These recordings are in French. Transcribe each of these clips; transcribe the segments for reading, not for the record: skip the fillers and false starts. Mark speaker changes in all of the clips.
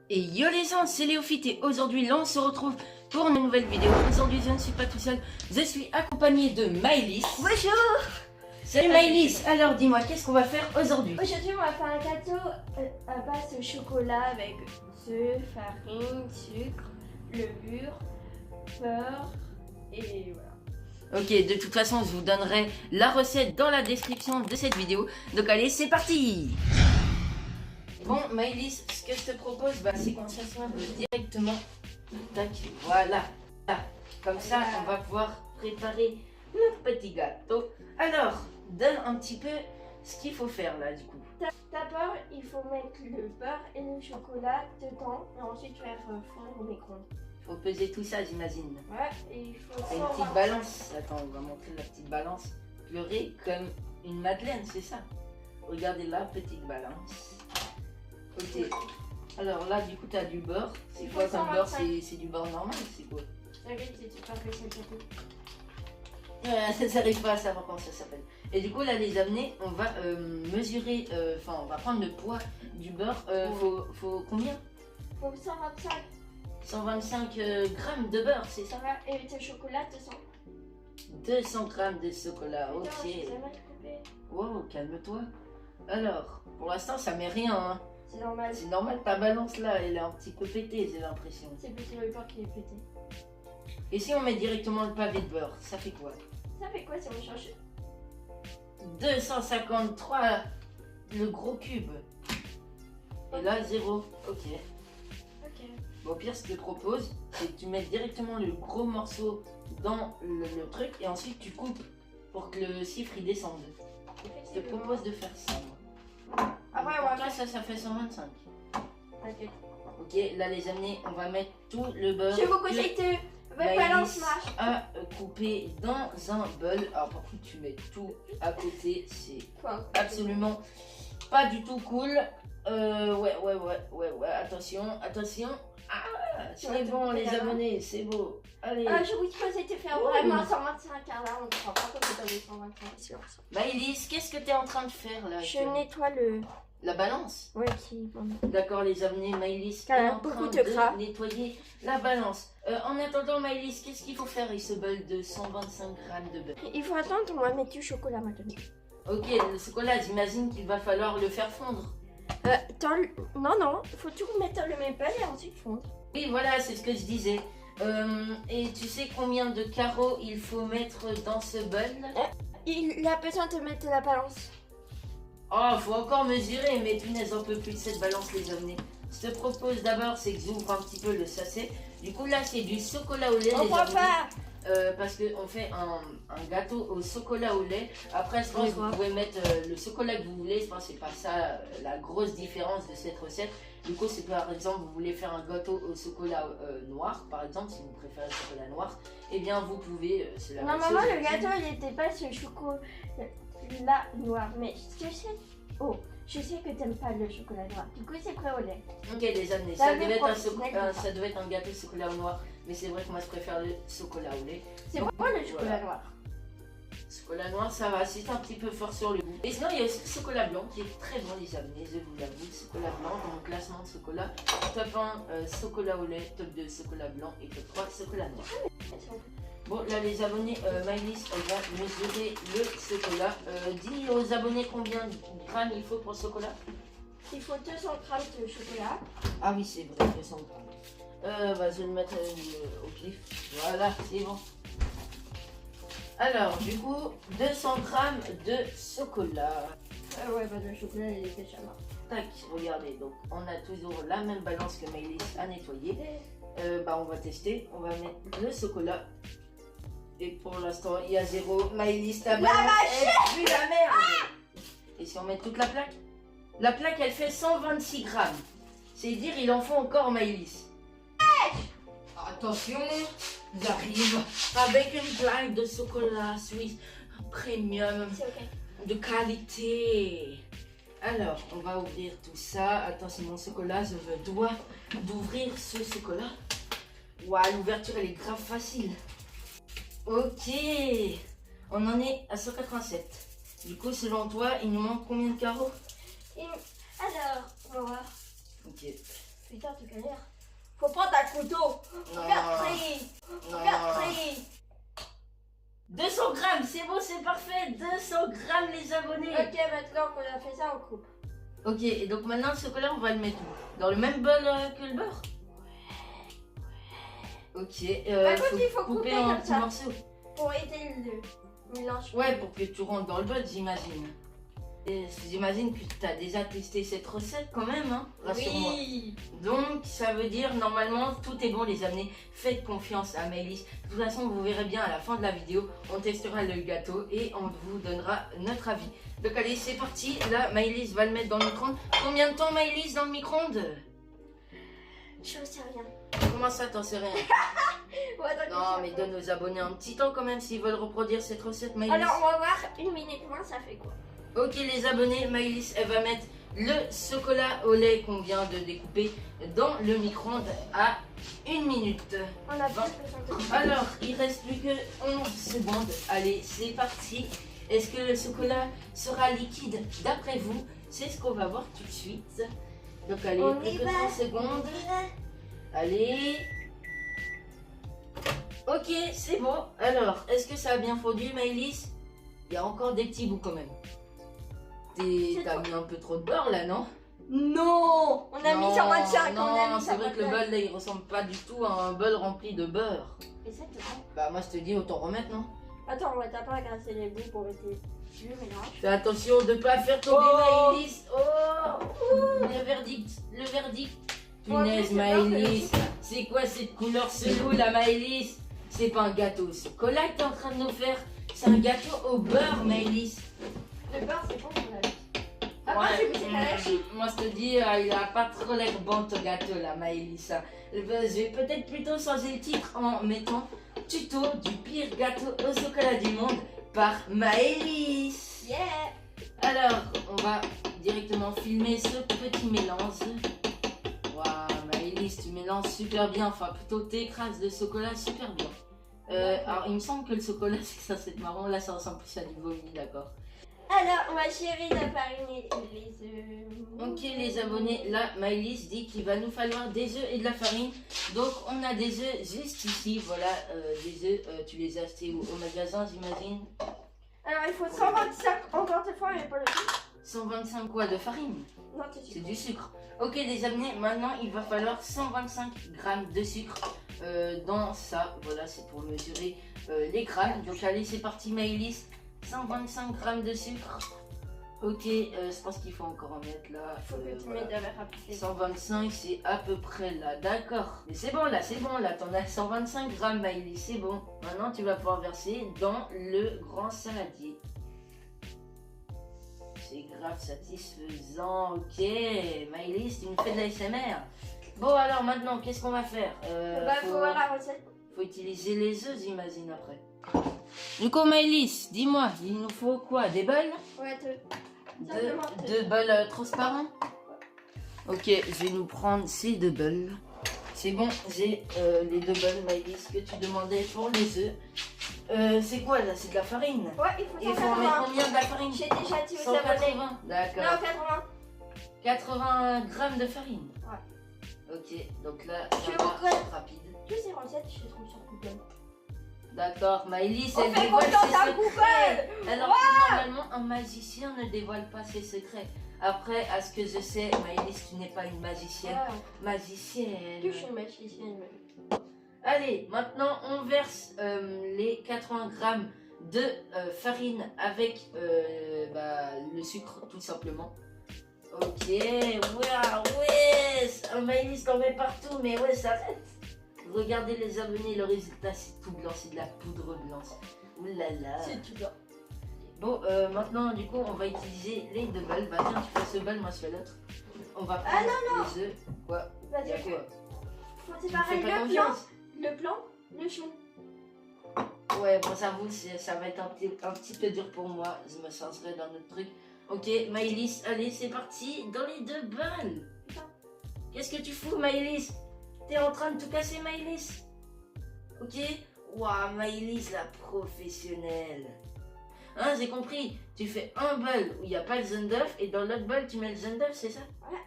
Speaker 1: Et yo les gens, c'est Léophite et aujourd'hui là on se retrouve pour une nouvelle vidéo. Aujourd'hui je ne suis pas tout seul, je suis accompagné de Maëlys.
Speaker 2: Bonjour.
Speaker 1: Salut Maëlys, alors dis-moi qu'est-ce qu'on va faire aujourd'hui?
Speaker 2: Aujourd'hui on va faire un gâteau à base de chocolat avec œufs, farine, sucre, levure, beurre et voilà.
Speaker 1: Ok, de toute façon je vous donnerai la recette dans la description de cette vidéo. Donc allez, c'est parti. Bon Maëlys, ce que je te propose, c'est qu'on s'assoie directement. Tac, voilà. Là. Comme ça, on va pouvoir préparer notre petit gâteau. Alors, donne un petit peu ce qu'il faut faire là du coup.
Speaker 2: D'abord, il faut mettre le beurre et le chocolat dedans et ensuite faire fondre au micro-ondes.
Speaker 1: Faut peser tout ça, j'imagine.
Speaker 2: Ouais, et il faut
Speaker 1: Une petite balance. Attends, on va montrer la petite balance. Pleurer comme une madeleine, c'est ça. Regardez la petite balance. Ok. Alors là, du coup, tu as du beurre. C'est quoi comme beurre? C'est du beurre normal, c'est quoi? Ça n'arrive pas à savoir comment ça s'appelle. Et du coup, là, les amener, on va mesurer, on va prendre le poids du beurre. Faut combien?
Speaker 2: Faut 125.
Speaker 1: 125 grammes de beurre, c'est ça?
Speaker 2: Et de chocolat, 200.
Speaker 1: 200 grammes de chocolat, ok. Wow, calme-toi. Alors, pour l'instant, ça met rien. Hein.
Speaker 2: C'est normal.
Speaker 1: C'est normal, ta balance là, elle est un petit peu pétée, j'ai l'impression.
Speaker 2: C'est plutôt le beurre qui est pété.
Speaker 1: Et si on met directement le pavé de beurre, ça fait quoi?
Speaker 2: Ça fait quoi si on change?
Speaker 1: 253, le gros cube. Et là, 0. Ok. Bon, au pire, ce que je te propose, c'est que tu mets directement le gros morceau dans le truc et ensuite tu coupes pour que le chiffre il descende. Je te propose de faire ça.
Speaker 2: Après,
Speaker 1: Là, ça fait 125.
Speaker 2: Ok.
Speaker 1: Ok, là, les amis, on va mettre tout le beurre.
Speaker 2: Je vous conseille de balance marche
Speaker 1: à couper dans un bol. Alors, par contre, tu mets tout à côté. C'est absolument pas du tout cool. Ouais. Attention. Ah, c'est bon, les abonnés, c'est beau. Allez.
Speaker 2: Je vous conseille de faire vraiment 125 car là, on ne prend pas comme dans les 125.
Speaker 1: Maëlys, qu'est-ce que tu es en train de faire là?
Speaker 2: Je nettoie
Speaker 1: la balance.
Speaker 2: Ouais, qui.
Speaker 1: D'accord, les abonnés, Maëlys est en train de nettoyer la balance. En attendant, Maëlys, qu'est-ce qu'il faut faire avec ce bol de 125 grammes de beurre?
Speaker 2: Il faut attendre, on va mettre du chocolat maintenant.
Speaker 1: Ok, le chocolat, j'imagine qu'il va falloir le faire fondre.
Speaker 2: Non, il faut tout mettre dans le même bol et ensuite fondre.
Speaker 1: Oui, voilà, c'est ce que je disais. Et tu sais combien de carreaux il faut mettre dans ce bol?
Speaker 2: Il a besoin de mettre la balance.
Speaker 1: Oh, faut encore mesurer, mais punaise, on peut plus de cette balance, les amis. Ce que je te propose d'abord, c'est que j'ouvre un petit peu le sachet. Du coup, là, c'est du chocolat au lait.
Speaker 2: On voit pas.
Speaker 1: Parce qu'on fait un gâteau au chocolat au lait. Après, je pense que vous pouvez mettre le chocolat que vous voulez. Je pense que c'est pas ça la grosse différence de cette recette. Du coup, c'est par exemple, vous voulez faire un gâteau au chocolat noir, par exemple, si vous préférez le chocolat noir, eh bien, vous pouvez.
Speaker 2: Non, maman, le gâteau, il n'était pas ce chocolat noir. Mais je sais que t'aimes pas le chocolat noir. Du coup, c'est prêt au lait.
Speaker 1: Ok, les amis, ça devait être un gâteau chocolat noir. Mais c'est vrai que moi, je préfère le chocolat au lait.
Speaker 2: C'est pourquoi le chocolat noir?
Speaker 1: Chocolat noir, ça va, c'est un petit peu fort sur le goût. Et sinon, il y a aussi le chocolat blanc qui est très bon, les amis, je vous l'avoue. Chocolat blanc, dans mon classement de chocolat. Top 1, chocolat au lait. Top 2, chocolat blanc. Et top 3, chocolat noir. Bon, là, les abonnés, Maëlys, elle va mesurer le chocolat. Dis aux abonnés combien de grammes il faut pour le chocolat?
Speaker 2: Il faut 200 grammes de chocolat.
Speaker 1: Ah oui, c'est vrai, 200 grammes. Je vais le mettre au pif. Voilà, c'est bon. Alors, du coup, 200 grammes de chocolat.
Speaker 2: Le chocolat, il est déjà mort.
Speaker 1: Tac, regardez, donc on a toujours la même balance que Maëlys a nettoyée. On va tester, on va mettre le chocolat. Et pour l'instant, il y a 0. Maëlys, ta balance, elle pue la merde. Et si on met toute la plaque? La plaque, elle fait 126 grammes. C'est dire, il en faut encore, Maëlys. Attention, j'arrive avec une plaque de chocolat suisse premium de qualité. Alors, on va ouvrir tout ça. Attends, c'est mon chocolat, je dois d'ouvrir ce chocolat. Waouh, l'ouverture, elle est grave facile. Ok, on en est à 187. Du coup, selon toi, il nous manque combien de carreaux?
Speaker 2: Alors, on va voir.
Speaker 1: Ok.
Speaker 2: Putain, tu galères. Faut prendre un couteau. Regarde, pris. Regarde, pris.
Speaker 1: 200 grammes, c'est bon, c'est parfait. 200 grammes, les abonnés.
Speaker 2: Ok, maintenant qu'on a fait ça, on coupe.
Speaker 1: Ok, et donc maintenant, le chocolat, on va le mettre où? Dans le même bol que le beurre? Ok,
Speaker 2: Par contre, il faut couper
Speaker 1: en
Speaker 2: comme
Speaker 1: petits
Speaker 2: ça.
Speaker 1: morceaux.
Speaker 2: Pour aider le mélange.
Speaker 1: Ouais, pour que tu rentres dans le bol, j'imagine. Et j'imagine que tu as déjà testé cette recette quand même, hein, rassure-moi.
Speaker 2: Oui.
Speaker 1: Donc, ça veut dire, normalement, tout est bon, les amis. Faites confiance à Maëlys. De toute façon, vous verrez bien à la fin de la vidéo, on testera le gâteau et on vous donnera notre avis. Donc, allez, c'est parti. Là, Maëlys va le mettre dans le micro-ondes. Combien de temps, Maëlys, dans le micro-ondes?
Speaker 2: Je sais rien.
Speaker 1: Comment ça, t'en sais rien?
Speaker 2: Ouais,
Speaker 1: Non, mais donne aux abonnés un petit temps quand même s'ils veulent reproduire cette recette, Maëlys.
Speaker 2: Alors, on va voir 1 minute 20, ça fait quoi?
Speaker 1: Ok, les abonnés, Maëlys, elle va mettre le chocolat au lait qu'on vient de découper dans le micro-ondes à 1 minute.
Speaker 2: On a
Speaker 1: Vingt.
Speaker 2: plus de
Speaker 1: Alors, il reste plus que 11 secondes. Allez, c'est parti. Est-ce que le chocolat sera liquide d'après vous? C'est ce qu'on va voir tout de suite. Donc, allez,
Speaker 2: On
Speaker 1: plus
Speaker 2: y
Speaker 1: que
Speaker 2: va.
Speaker 1: 30 secondes. Allez. Ok, c'est bon. Alors, est-ce que ça a bien fondu, Maëlys? Il y a encore des petits bouts quand même. T'as mis un peu trop de beurre là, non?
Speaker 2: Non, on a mis 125.
Speaker 1: Non, c'est vrai que le bol là il ressemble pas du tout à un bol rempli de beurre.
Speaker 2: Exactement.
Speaker 1: Bah, moi je te dis, autant remettre, non?
Speaker 2: Attends, on va taper à casser les bouts pour éviter le mélange.
Speaker 1: Fais attention de pas faire tomber
Speaker 2: Oh.
Speaker 1: Maëlys. Oh, le verdict, le verdict. Punaise,
Speaker 2: Oh,
Speaker 1: Maëlys. C'est quoi cette couleur chelou là, Maëlys? C'est pas un gâteau au chocolat que t'es en train de nous faire. C'est un gâteau au beurre, Maëlys.
Speaker 2: Le beurre, c'est bon pour la vie. Ah,
Speaker 1: Ouais,
Speaker 2: c'est goûté la lâche.
Speaker 1: moi je te dis, il a pas trop l'air bon ton gâteau là, Maëlys. Je vais peut-être plutôt changer le titre en mettant tuto du pire gâteau au chocolat du monde par Maëlys.
Speaker 2: Yeah.
Speaker 1: Alors, on va directement filmer ce petit mélange. Waouh, Maëlys, tu mélanges super bien, enfin plutôt t'écrases le chocolat super bien. Alors, il me semble que le chocolat c'est ça, c'est marron, là ça ressemble plus à du vomi, d'accord.
Speaker 2: Alors, on va chérir la farine et les œufs.
Speaker 1: Ok les abonnés, là Maëlys dit qu'il va nous falloir des œufs et de la farine. Donc on a des œufs juste ici, voilà, des œufs, tu les as achetés au magasin j'imagine.
Speaker 2: Alors, il faut 125 encore une fois, mais pas le tout.
Speaker 1: 125 quoi de farine?
Speaker 2: Non,
Speaker 1: C'est du sucre. Ok les abonnés, maintenant il va falloir 125 grammes de sucre dans ça. Voilà, c'est pour mesurer les grammes. Donc allez, c'est parti Maëlys. 125 grammes de sucre. Ok, je pense qu'il faut encore en mettre là.
Speaker 2: Il faut que tu
Speaker 1: Voilà.
Speaker 2: mettes de la rapidité.
Speaker 1: 125, c'est à peu près là, d'accord. Mais c'est bon là, t'en as 125 grammes Maëlys, c'est bon. Maintenant tu vas pouvoir verser dans le grand saladier. C'est grave satisfaisant, ok. Maëlys, tu nous fais de l'ASMR. Bon alors maintenant, qu'est-ce qu'on va faire?
Speaker 2: Faut voir la recette.
Speaker 1: Faut utiliser les œufs, j'imagine, après. Du coup, Maëlys, dis-moi, il nous faut quoi? Des bols?
Speaker 2: Ouais, simplement
Speaker 1: Deux bols transparents? Ok, je vais nous prendre ces 2 bols. C'est bon, j'ai les 2 bols, Maëlys, que tu demandais pour les œufs. C'est quoi là? C'est de la farine?
Speaker 2: Ouais,
Speaker 1: Il faut en mettre combien de la farine?
Speaker 2: J'ai déjà dit aux abonnés.
Speaker 1: 180, d'accord.
Speaker 2: Non, 80.
Speaker 1: 80 grammes de farine?
Speaker 2: Ouais.
Speaker 1: Ok, donc là,
Speaker 2: Je
Speaker 1: ça
Speaker 2: vous
Speaker 1: va
Speaker 2: connais.
Speaker 1: être rapide.
Speaker 2: Toutes ces recettes, je les trouve sur Google.
Speaker 1: D'accord, Maëlys,
Speaker 2: On
Speaker 1: elle
Speaker 2: fait
Speaker 1: dévoile
Speaker 2: confiance
Speaker 1: ses
Speaker 2: à
Speaker 1: secrets.
Speaker 2: Google.
Speaker 1: Alors que normalement, un magicien ne dévoile pas ses secrets. Après, à ce que je sais, Maëlys, tu n'es pas une magicienne.
Speaker 2: Ouais.
Speaker 1: Magicienne.
Speaker 2: Que je suis une magicienne.
Speaker 1: Allez, maintenant, on verse les 80 grammes de farine avec le sucre, tout simplement. Ok, ouais, Maëlys t'en met partout, mais ouais, ça arrête. Regardez les abonnés, le résultat c'est tout blanc, c'est de la poudre blanche. Ouh là là.
Speaker 2: C'est tout blanc.
Speaker 1: Bon, maintenant du coup on va utiliser les 2 bols. Bah tiens, tu fais ce bol, moi je fais l'autre. On va prendre les œufs. Quoi?
Speaker 2: Vas-y.
Speaker 1: Y'a quoi?
Speaker 2: Faut
Speaker 1: Tu me
Speaker 2: séparer
Speaker 1: fais pas
Speaker 2: le blanc,
Speaker 1: confiance?
Speaker 2: le chou.
Speaker 1: Ouais, bon j'avoue, ça va être un petit peu dur pour moi. Je me changerai dans notre truc. Ok, Maëlys, allez c'est parti dans les 2 bols. Qu'est-ce que tu fous Maëlys? T'es en train de tout casser Maëlys? Ok? Waouh, Maëlys la professionnelle. Hein, j'ai compris. Tu fais un bol où il n'y a pas le jaune d'œuf et dans l'autre bol tu mets le jaune d'œuf, c'est ça?
Speaker 2: Ouais.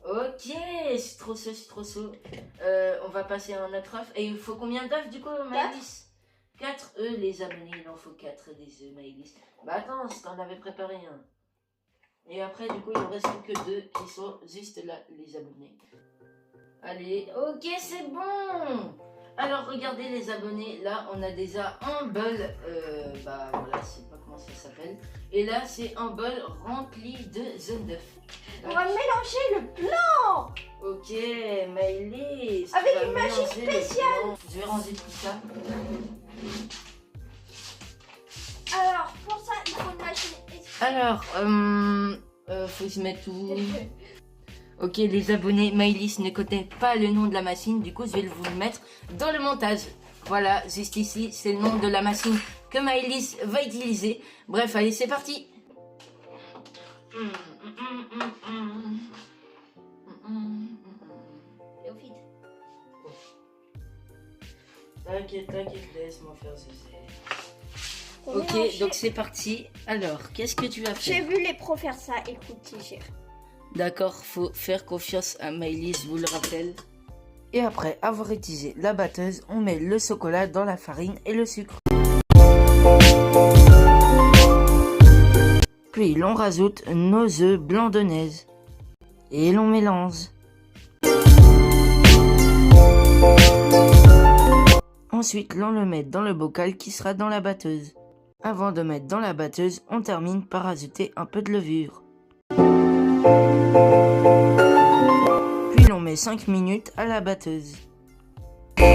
Speaker 1: Ok, c'est trop chaud, c'est trop chaud. On va passer à un autre œuf. Et il faut combien d'œufs du coup, Maëlys? 4 œufs, les abonnés, il en faut 4 des œufs, Maëlys. Bah attends, si t'en avais préparé un. Et après, du coup, il en reste plus que 2 qui sont juste là, les abonnés. Allez, ok, c'est bon. Alors, regardez les abonnés, là, on a déjà un bol, bah voilà, je sais pas comment ça s'appelle. Et là, c'est un bol rempli de jaune d'œuf.
Speaker 2: On va mélanger le blanc.
Speaker 1: Ok, Maëlys.
Speaker 2: Avec une machine spéciale.
Speaker 1: Je vais ranger tout ça.
Speaker 2: Alors, pour ça, il faut une machine spéciale.
Speaker 1: Alors, faut se mettre tout. Ok, les abonnés, Maëlys ne connaît pas le nom de la machine, du coup, je vais vous le mettre dans le montage. Voilà, juste ici, c'est le nom de la machine que Maëlys va utiliser. Bref, allez, c'est parti.
Speaker 2: Léophile.
Speaker 1: T'inquiète, laisse-moi faire ce
Speaker 2: Faut
Speaker 1: Ok,
Speaker 2: mélanger.
Speaker 1: donc c'est parti. Alors, qu'est-ce que tu vas
Speaker 2: J'ai
Speaker 1: faire?
Speaker 2: vu les pros faire ça, écoute, Tigir.
Speaker 1: D'accord, faut faire confiance à Maëlys, je vous le rappelle. Et après avoir utilisé la batteuse, on met le chocolat dans la farine et le sucre. Puis l'on rajoute nos œufs blancs de neige. Et l'on mélange. Ensuite, l'on le met dans le bocal qui sera dans la batteuse. Avant de mettre dans la batteuse, on termine par ajouter un peu de levure. Puis l'on met 5 minutes à la batteuse.
Speaker 2: Il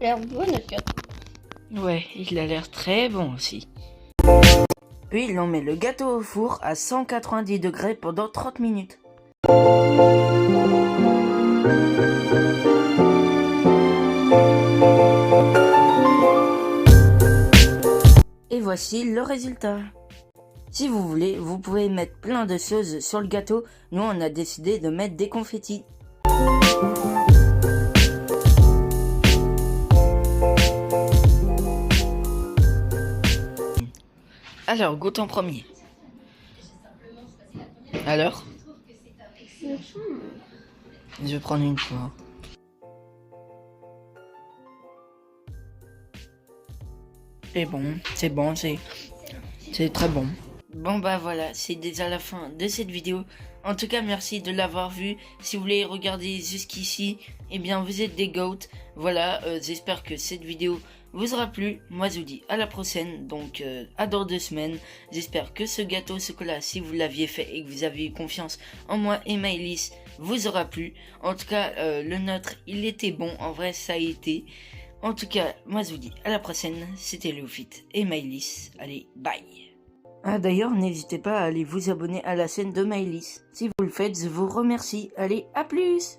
Speaker 2: a l'air bon, notre gâteau.
Speaker 1: Ouais, il a l'air très bon aussi. Puis l'on met le gâteau au four à 190 degrés pendant 30 minutes. Et voici le résultat. Si vous voulez, vous pouvez mettre plein de choses sur le gâteau. Nous, on a décidé de mettre des confettis. Alors, goûte en premier. Alors? Je vais prendre une fois. C'est bon, c'est très bon. Bon bah voilà, c'est déjà la fin de cette vidéo. En tout cas, merci de l'avoir vu. Si vous voulez regarder jusqu'ici, eh bien vous êtes des goats. Voilà, j'espère que cette vidéo vous aura plu. Moi je vous dis à la prochaine, donc à dans 2 semaines. J'espère que ce gâteau au chocolat, si vous l'aviez fait et que vous aviez eu confiance en moi et Maëlys, vous aura plu. En tout cas, le nôtre, il était bon. En vrai, ça a été. En tout cas, moi je vous dis à la prochaine. C'était Léophile et Maëlys. Allez, bye. Ah d'ailleurs, n'hésitez pas à aller vous abonner à la chaîne de Maëlys. Si vous le faites, je vous remercie. Allez, à plus!